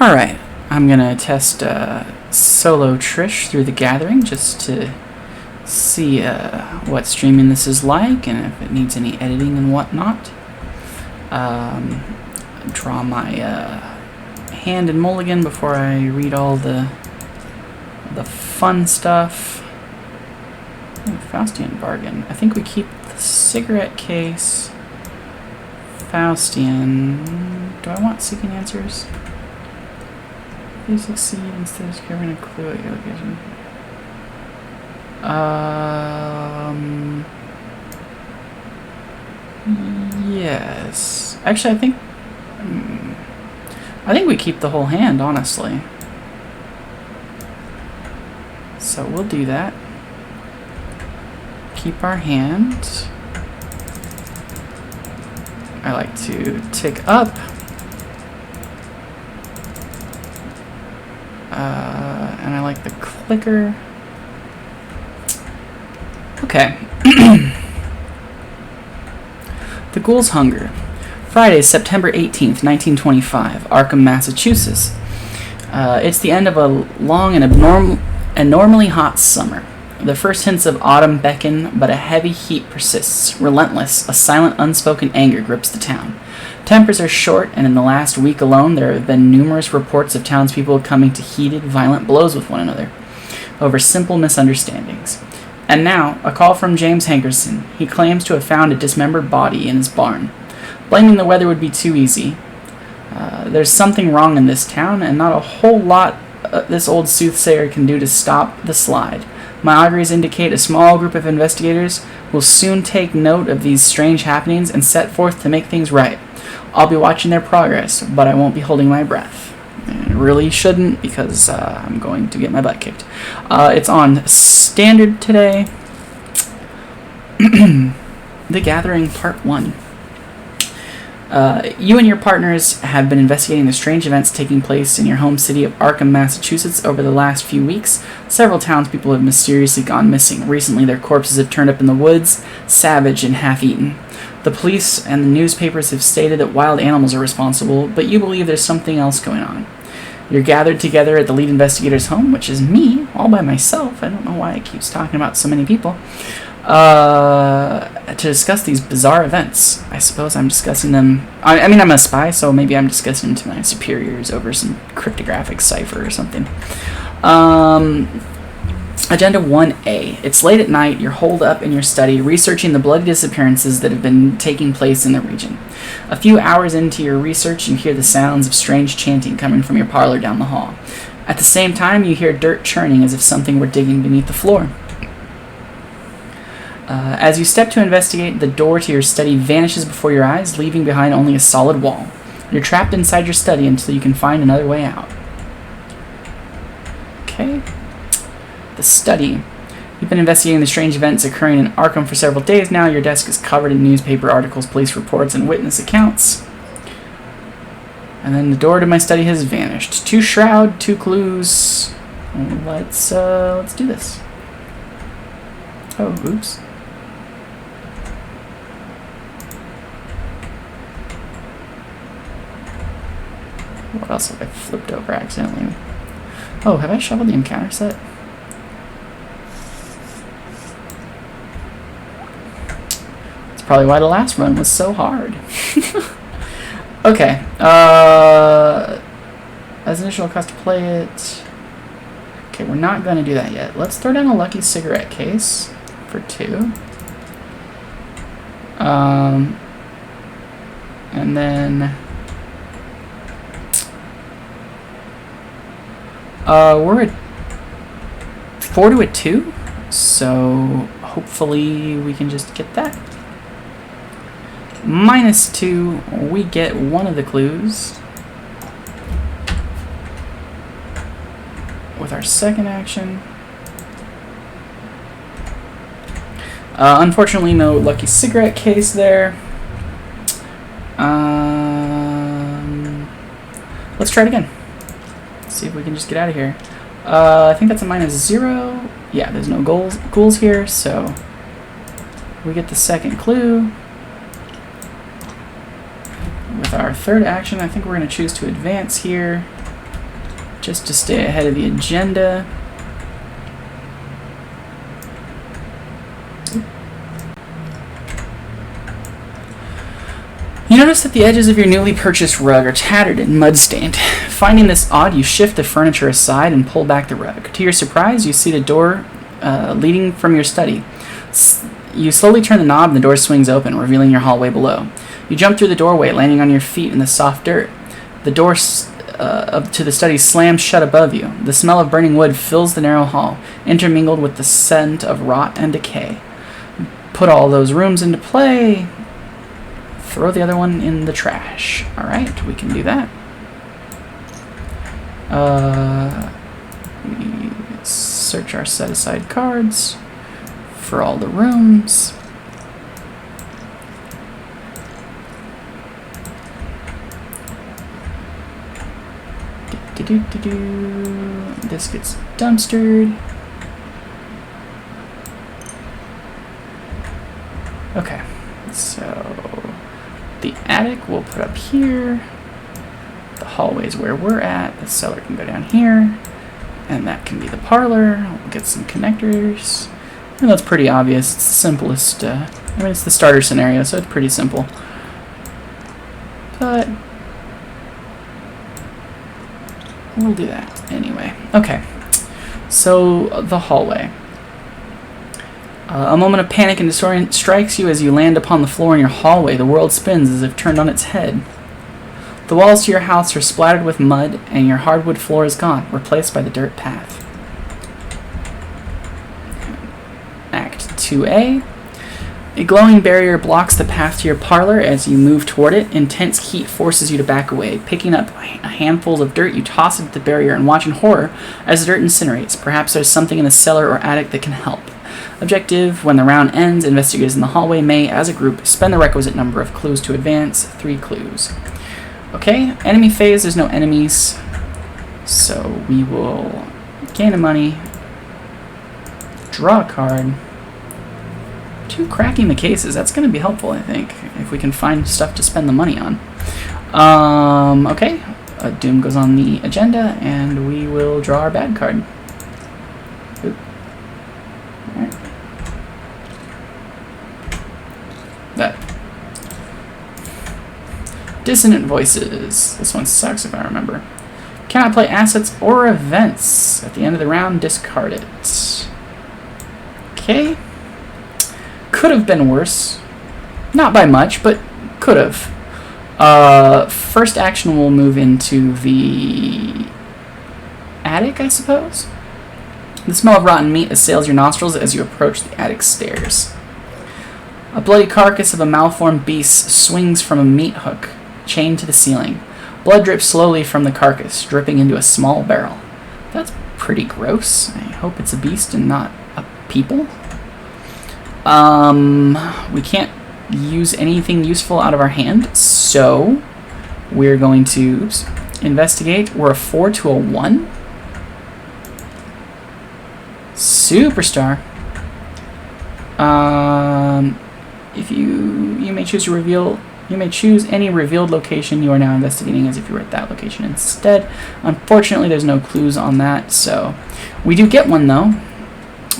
Alright, I'm gonna test solo Trish through the gathering just to see what streaming this is like and if it needs any editing and whatnot. Draw my hand and mulligan before I read all the fun stuff. Ooh, Faustian bargain. I think we keep the cigarette case. Faustian. Do I want seeking answers? If you succeed, instead of discovering a clue at your location. Yes. Actually, I think we keep the whole hand, honestly. So we'll do that. Keep our hand. I like to tick up. And I like the clicker. Okay. The Ghoul's Hunger. Friday, September 18th, 1925, Arkham, Massachusetts. It's the end of a long and abnormally hot summer. The first hints of autumn beckon, but a heavy heat persists. Relentless, a silent, unspoken anger grips the town. Tempers are short, and in the last week alone, there have been numerous reports of townspeople coming to heated, violent blows with one another over simple misunderstandings. And now, a call from James Hankerson. He claims to have found a dismembered body in his barn. Blaming the weather would be too easy. There's something wrong in this town, and not a whole lot this old soothsayer can do to stop the slide. My auguries indicate a small group of investigators will soon take note of these strange happenings and set forth to make things right. I'll be watching their progress, but I won't be holding my breath. I really shouldn't, because I'm going to get my butt kicked. It's on Standard today. The Gathering Part 1. You and your partners have been investigating the strange events taking place in your home city of Arkham, Massachusetts over the last few weeks. Several townspeople have mysteriously gone missing. Recently, their corpses have turned up in the woods, savage and half-eaten. The police and the newspapers have stated that wild animals are responsible, but you believe there's something else going on. You're gathered together at the lead investigator's home, which is me, all by myself. I don't know why it keeps talking about so many people. To discuss these bizarre events. I suppose I'm discussing them. I mean, I'm a spy, so maybe I'm discussing them to my superiors over some cryptographic cipher or something. Agenda 1A. It's late at night. You're holed up in your study, researching the bloody disappearances that have been taking place in the region. A few hours into your research, you hear the sounds of strange chanting coming from your parlor down the hall. At the same time, you hear dirt churning as if something were digging beneath the floor. As you step to investigate, the door to your study vanishes before your eyes, leaving behind only a solid wall. You're trapped inside your study until you can find another way out. Okay. The study. You've been investigating the strange events occurring in Arkham for several days now. Your desk is covered in newspaper articles, police reports, and witness accounts. And then the door to my study has vanished. 2 shroud, 2 clues. Let's do this. Oh, oops. What else have I flipped over accidentally? Oh, have I shoveled the encounter set? That's probably why the last run was so hard. Okay. As initial cost to play it. Okay, we're not going to do that yet. Let's throw down a lucky cigarette case for 2. And then we're at 4 to a 2, so hopefully we can just get that. -2, we get one of the clues with our second action. Unfortunately, no lucky cigarette case there. Let's try it again. See if we can just get out of here. I think that's a -0. Yeah, there's no ghouls here, so we get the second clue. With our third action, I think we're going to choose to advance here. just to stay ahead of the agenda. You notice that the edges of your newly purchased rug are tattered and mud-stained. Finding this odd, you shift the furniture aside and pull back the rug. To your surprise, you see the door leading from your study. You slowly turn the knob and the door swings open, revealing your hallway below. You jump through the doorway, landing on your feet in the soft dirt. The door to the study slams shut above you. The smell of burning wood fills the narrow hall, intermingled with the scent of rot and decay. Put all those rooms into play. Throw the other one in the trash. Alright, we can do that. We search our set-aside cards for all the rooms. This gets dumpstered. Okay, so the attic we'll put up here. The hallway's where we're at. The cellar can go down here. And that can be the parlor. We'll get some connectors. And that's pretty obvious. It's the simplest. It's the starter scenario, so it's pretty simple. But we'll do that anyway. Okay, so the hallway. A moment of panic and disorientation strikes you as you land upon the floor in your hallway. The world spins as if turned on its head. The walls to your house are splattered with mud, and your hardwood floor is gone, replaced by the dirt path. Act 2A. A glowing barrier blocks the path to your parlor as you move toward it. Intense heat forces you to back away. Picking up handfuls of dirt, you toss it at the barrier and watch in horror as the dirt incinerates. Perhaps there's something in the cellar or attic that can help. Objective: when the round ends, investigators in the hallway may, as a group, spend the requisite number of clues to advance. 3 clues. Okay, enemy phase, there's no enemies. So we will gain a money, draw a card. 2 cracking the cases, that's going to be helpful, I think, if we can find stuff to spend the money on. Okay, Doom goes on the agenda, and we will draw our bad card. Oop. Alright. That. Dissonant voices. This one sucks if I remember. Cannot play assets or events. At the end of the round, discard it. Okay. Could have been worse. Not by much, but could have. First action will move into the attic, I suppose. The smell of rotten meat assails your nostrils as you approach the attic stairs. A bloody carcass of a malformed beast swings from a meat hook, chained to the ceiling. Blood drips slowly from the carcass, dripping into a small barrel. That's pretty gross. I hope it's a beast and not a people. We can't use anything useful out of our hand, so we're going to investigate. We're a 4 to a 1. Superstar. If you may choose to reveal. You may choose any revealed location you are now investigating as if you were at that location instead. Unfortunately, there's no clues on that, so we do get one though.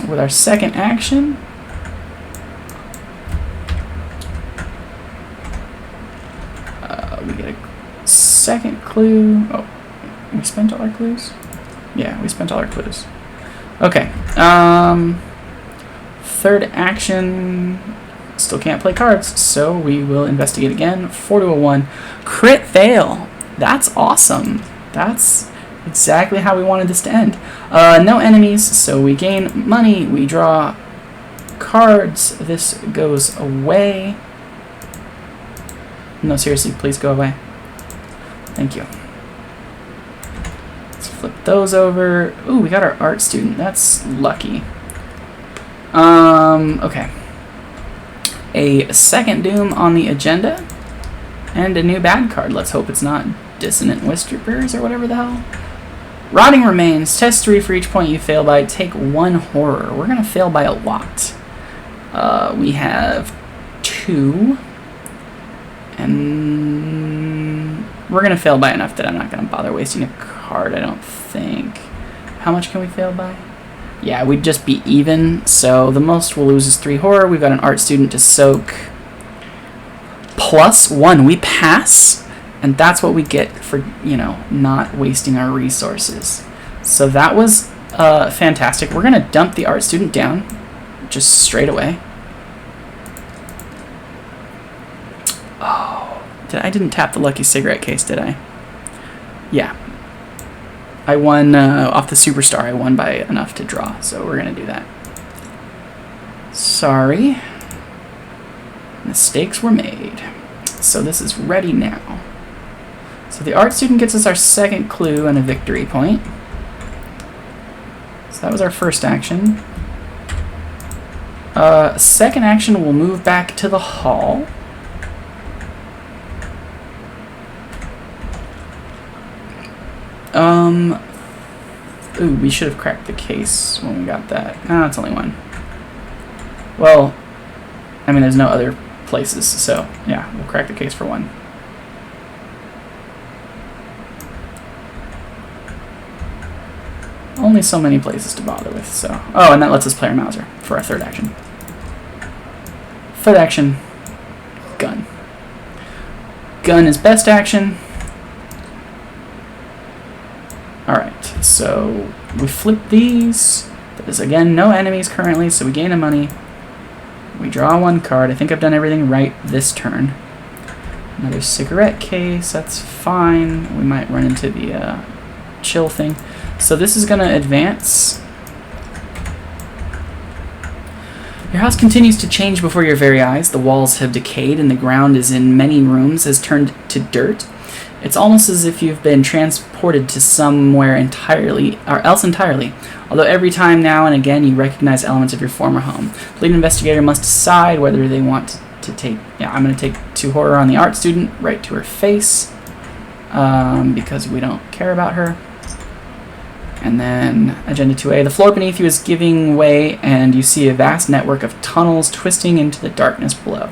With our second action, we get a second clue. Oh, we spent all our clues? Yeah, we spent all our clues. Okay. Third action. Still can't play cards, so we will investigate again. 4 to a 1. Crit fail. That's awesome. That's exactly how we wanted this to end. No enemies, so we gain money. We draw cards. This goes away. No, seriously, please go away. Thank you. Let's flip those over. Ooh, we got our art student. That's lucky. Okay. A second Doom on the agenda, and a new bad card. Let's hope it's not Dissonant Whispers or whatever the hell. Rotting Remains. Test 3 for each point you fail by. Take 1 horror. We're going to fail by a lot. We have 2. And we're going to fail by enough that I'm not going to bother wasting a hard, I don't think. How much can we fail by? Yeah, we'd just be even, so the most we'll lose is 3 horror. We've got an art student to soak. +1, we pass, and that's what we get for, you know, not wasting our resources. So that was fantastic. We're gonna dump the art student down, just straight away. Oh, I didn't tap the lucky cigarette case, did I? Yeah. I won off the superstar. I won by enough to draw, so we're gonna do that. Sorry. Mistakes were made. So this is ready now. So the art student gets us our second clue and a victory point. So that was our first action. Second action, we'll move back to the hall. Ooh, we should have cracked the case when we got that. Ah, it's only 1. Well, I mean, there's no other places, so yeah, we'll crack the case for 1. Only so many places to bother with, so. Oh, and that lets us play our Mauser for our third action. Third action, gun. Gun is best action. Alright, so we flip these. There's again no enemies currently, so we gain a money. We draw 1 card. I think I've done everything right this turn. Another cigarette case, that's fine. We might run into the chill thing. So this is going to advance. Your house continues to change before your very eyes. The walls have decayed and the ground is in many rooms has turned to dirt. It's almost as if you've been transported to somewhere else entirely, although every time now and again you recognize elements of your former home. The lead investigator must decide whether they want to take... Yeah, I'm going to take 2 horror on the art student, right to her face, because we don't care about her. And then Agenda 2A. The floor beneath you is giving way, and you see a vast network of tunnels twisting into the darkness below.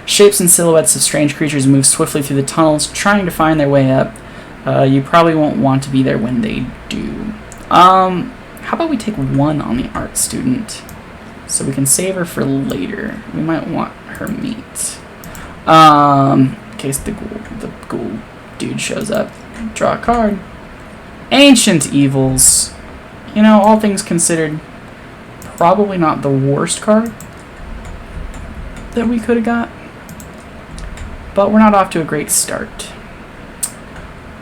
Shapes and silhouettes of strange creatures move swiftly through the tunnels, trying to find their way up. You probably won't want to be there when they do. How about we take 1 on the art student, so we can save her for later. We might want her meat. In case the ghoul dude shows up. Draw a card. Ancient Evils. You know, all things considered, probably not the worst card that we could have got. But we're not off to a great start.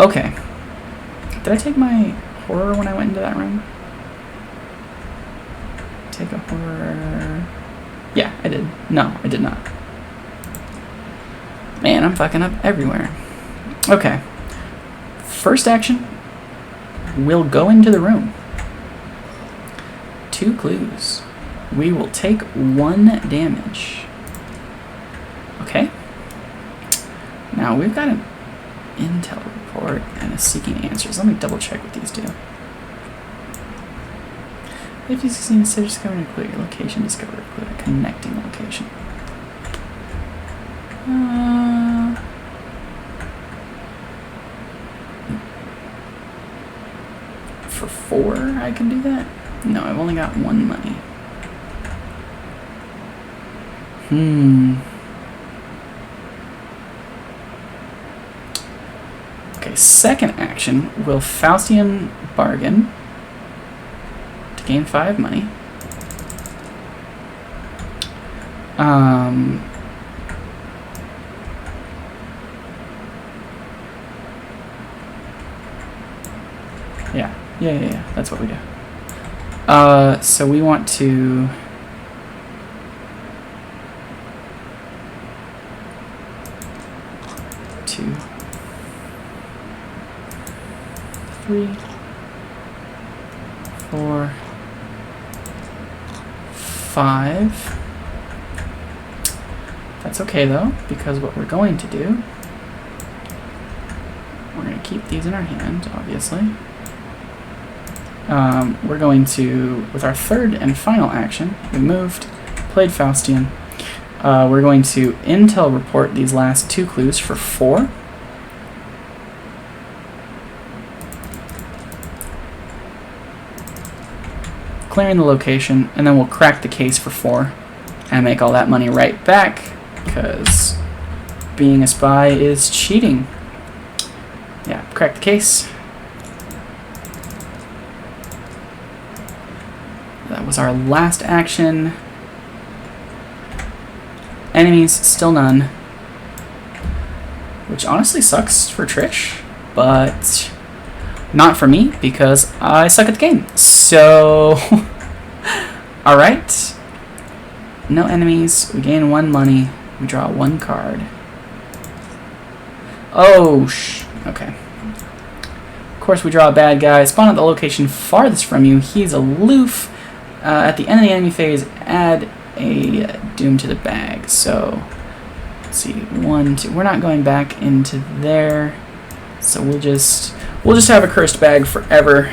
Okay. Did I take my horror when I went into that room? Take a horror... Yeah, I did. No, I did not. Man, I'm fucking up everywhere. Okay. First action. We'll go into the room. 2 clues. We will take 1 damage. Okay. Now we've got an intel report and a seeking answers. Let me double check what these do. If you succeed instead of discovering a clue, your location, discover a clue, a connecting location. For 4, I can do that? No, I've only got 1 money. Okay, second action, will Faustian bargain to gain 5 money. Yeah, that's what we do. So we want to... Two, 3, 4, 5. That's okay though, because what we're going to do, we're going to keep these in our hand, obviously. We're going to, with our third and final action, we moved, played Faustian. We're going to intel report these last 2 clues for 4. clearing the location, and then we'll crack the case for 4 and make all that money right back, because being a spy is cheating. Yeah, crack the case. That was our last action. Enemies, still none. Which honestly sucks for Trish, but not for me, because I suck at the game. So, alright. No enemies. We gain 1 money. We draw 1 card. Oh, okay. Of course, we draw a bad guy. Spawn at the location farthest from you. He's aloof. At the end of the enemy phase, add a doom to the bag. So, let's see. 1, 2. We're not going back into there. So we'll just have a cursed bag forever.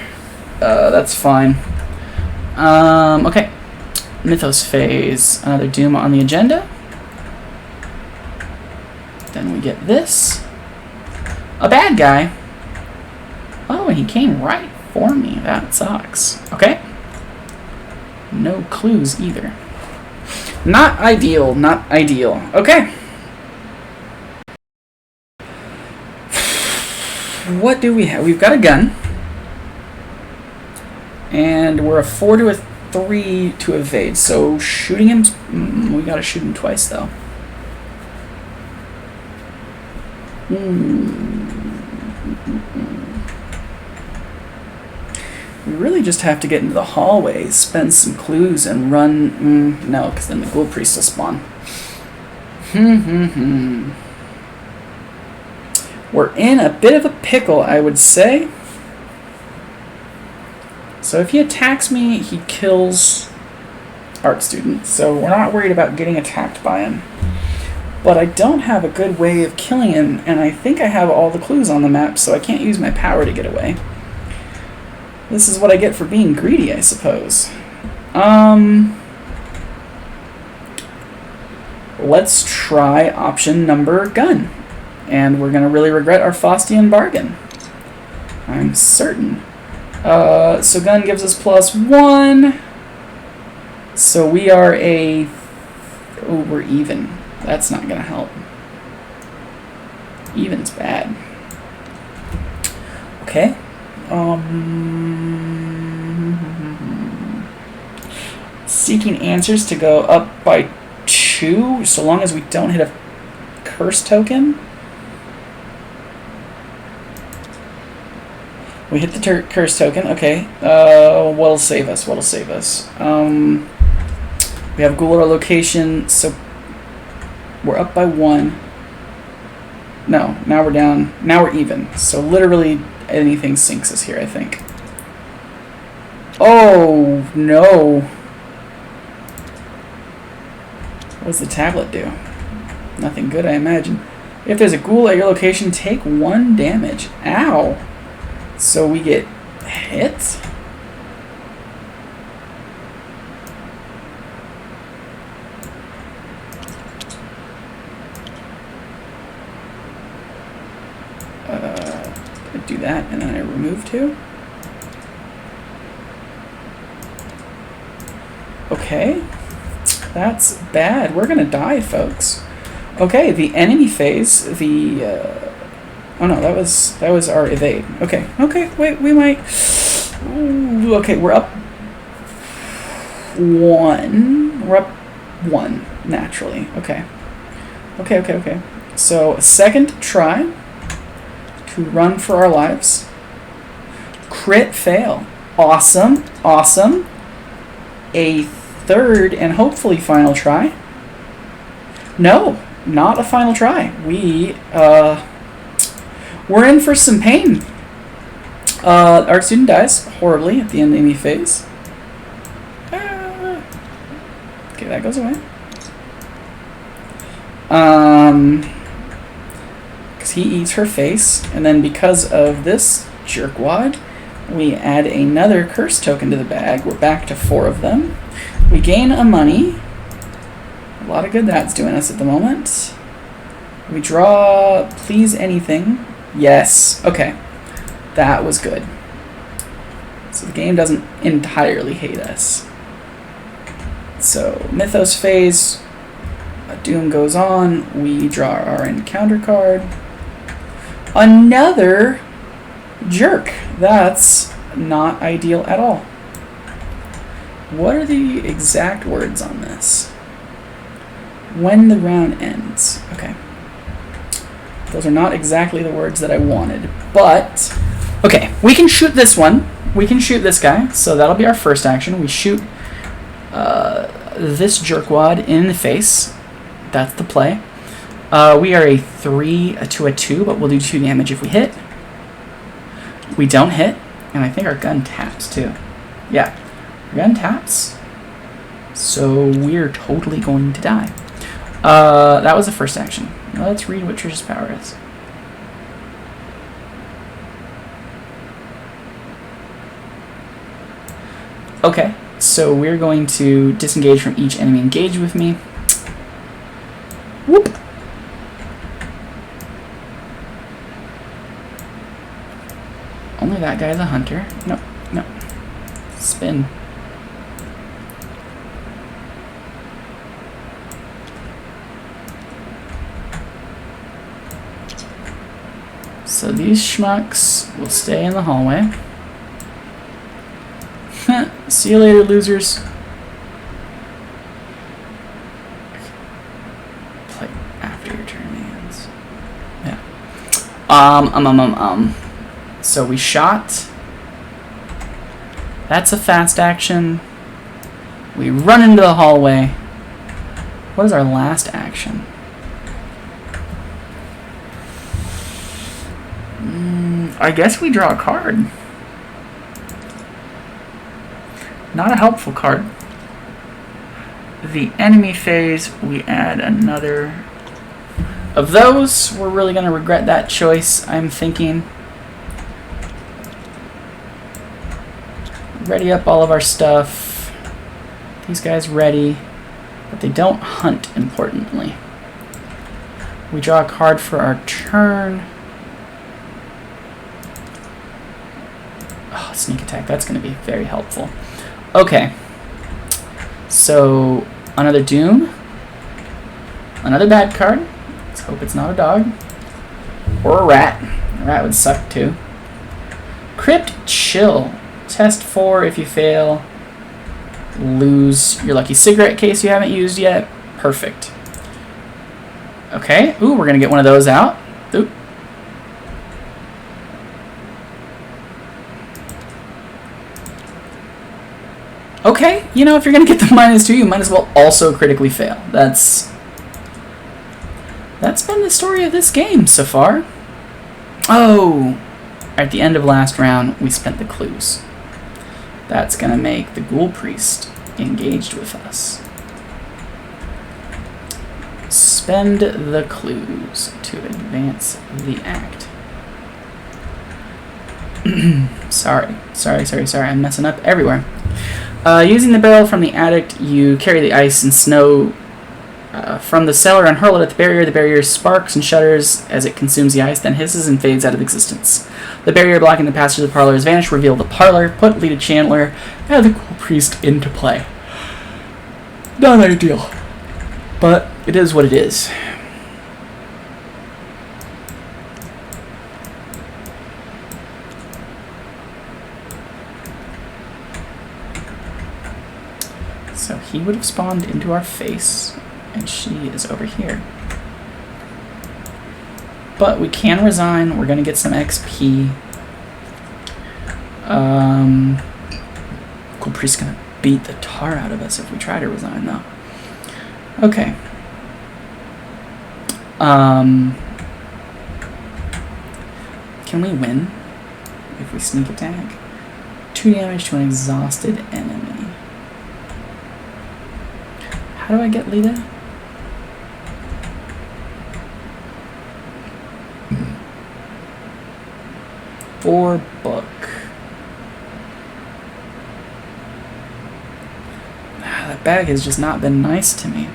That's fine. Okay. Mythos phase. Another doom on the agenda. Then we get this. A bad guy. Oh, and he came right for me. That sucks. Okay. No clues either. Not ideal. Not ideal. Okay. What do we have? We've got a gun. And we're a 4 to a 3 to evade. So shooting him... we gotta shoot him twice, though. We really just have to get into the hallways, spend some clues, and run... no, because then the ghoul priest will spawn. We're in a bit of a pickle, I would say. So if he attacks me, he kills art student. So we're not worried about getting attacked by him. But I don't have a good way of killing him, and I think I have all the clues on the map, so I can't use my power to get away. This is what I get for being greedy, I suppose. Let's try option number gun. And we're going to really regret our Faustian bargain. I'm certain. So gun gives us +1. So we are a... oh, we're even. That's not going to help. Even's bad. Okay. Seeking answers to go up by 2, so long as we don't hit a curse token. We hit the curse token. Okay. What'll save us? What'll save us? We have ghoul at our location, so we're up by 1. No, now we're down. Now we're even. So literally anything sinks us here, I think. Oh, no. What does the tablet do? Nothing good, I imagine. If there's a ghoul at your location, take 1 damage. Ow. So we get hit? I do that and then I remove 2. Okay. That's bad. We're gonna die, folks. Okay, the enemy phase, the oh no, that was our evade. Okay, wait, we might... ooh, okay, we're up 1. We're up 1, naturally. Okay. Okay. So, second try to run for our lives. Crit fail. Awesome. A third and hopefully final try. No, not a final try. We're in for some pain. Our student dies horribly at the end of the phase. Okay, that goes away. Because he eats her face, and then because of this jerkwad, we add another curse token to the bag. We're back to 4 of them. We gain a money. A lot of good that's doing us at the moment. We draw please anything. Yes. Okay. That was good. So the game doesn't entirely hate us. So Mythos phase, a Doom goes on, we draw our encounter card. Another jerk. That's not ideal at all. What are the exact words on this? When the round ends. Okay. Those are not exactly the words that I wanted, but okay, we can shoot this one. We can shoot this guy, so that'll be our first action. We shoot this jerkwad in the face. That's the play. We are a 3 to a 2, but we'll do 2 damage if we hit. We don't hit, and I think our gun taps too. Yeah, our gun taps. So we're totally going to die. That was the first action. Let's read what Trish's power is. Okay, so we're going to disengage from each enemy engaged with me. Whoop! Only that guy's a hunter. No, no. Spin. So these schmucks will stay in the hallway. See you later, losers. Play after your turn ends. Yeah. So we shot. That's a fast action. We run into the hallway. What is our last action? I guess we draw a card. Not a helpful card. The enemy phase, we add another of those. We're really going to regret that choice, I'm thinking. Ready up all of our stuff. These guys ready, but they don't hunt, importantly. We draw a card for our turn. Oh, sneak attack, that's going to be very helpful. Okay, so another Doom, another bad card. Let's hope it's not a dog or a rat. A rat would suck too. Crypt Chill. Test 4. If you fail, lose your lucky cigarette case you haven't used yet. Perfect. Okay. Ooh, we're gonna get one of those out. Ooh. Okay, you know, if you're going to get the -2, you might as well also critically fail. That's been the story of this game so far. Oh, at the end of last round, we spent the clues. That's going to make the Ghoul Priest engaged with us. Spend the clues to advance the act. Sorry. I'm messing up everywhere. Using the barrel from the attic, you carry the ice and snow from the cellar and hurl it at the barrier. The barrier sparks and shudders as it consumes the ice, then hisses and fades out of existence. The barrier blocking the passage of the parlor has vanished. Reveal the parlor. Put Lita Chandler and the Ghoul Priest into play. Not ideal, but it is what it is. So he would have spawned into our face, and she is over here. But we can resign. We're going to get some XP. Ghoul Priest's going to beat the tar out of us if we try to resign, though. Okay. Can we win if we sneak attack? 2 damage to an exhausted enemy. How do I get Lita? For book. That bag has just not been nice to me.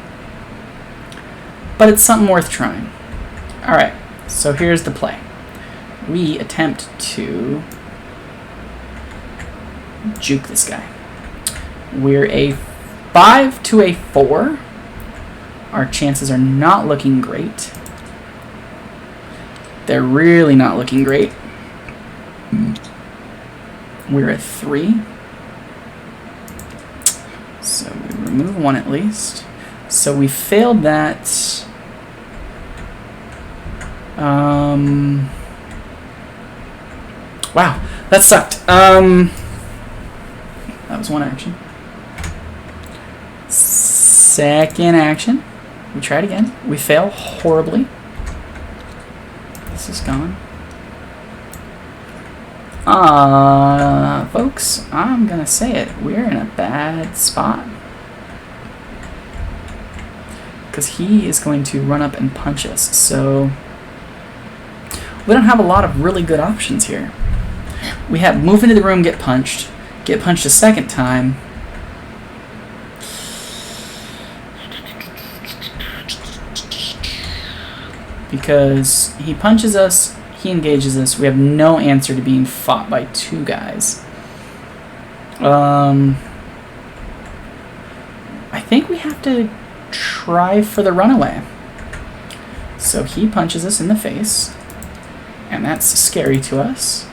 But it's something worth trying. Alright, so here's the play. We attempt to juke this guy. We're a 5 to a 4. Our chances are not looking great. They're really not looking great. We're at 3. So we remove 1 at least. So we failed that. Wow, that sucked. That was 1 action. Second action. We try it again. We fail horribly. This is gone. Folks, I'm gonna say it. We're in a bad spot. Because he is going to run up and punch us. So we don't have a lot of really good options here. We have move into the room, get punched a second time. Because he punches us, he engages us. We have no answer to being fought by 2 guys. I think we have to try for the runaway. So he punches us in the face, and that's scary to us.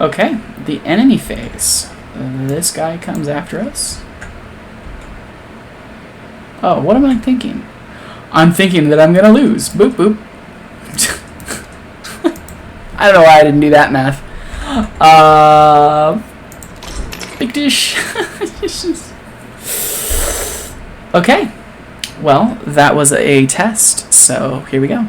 Okay, the enemy phase. This guy comes after us. Oh, what am I thinking? I'm thinking that I'm gonna lose. Boop, boop. I don't know why I didn't do that math. Big dish. Okay. Well, that was a test, so here we go.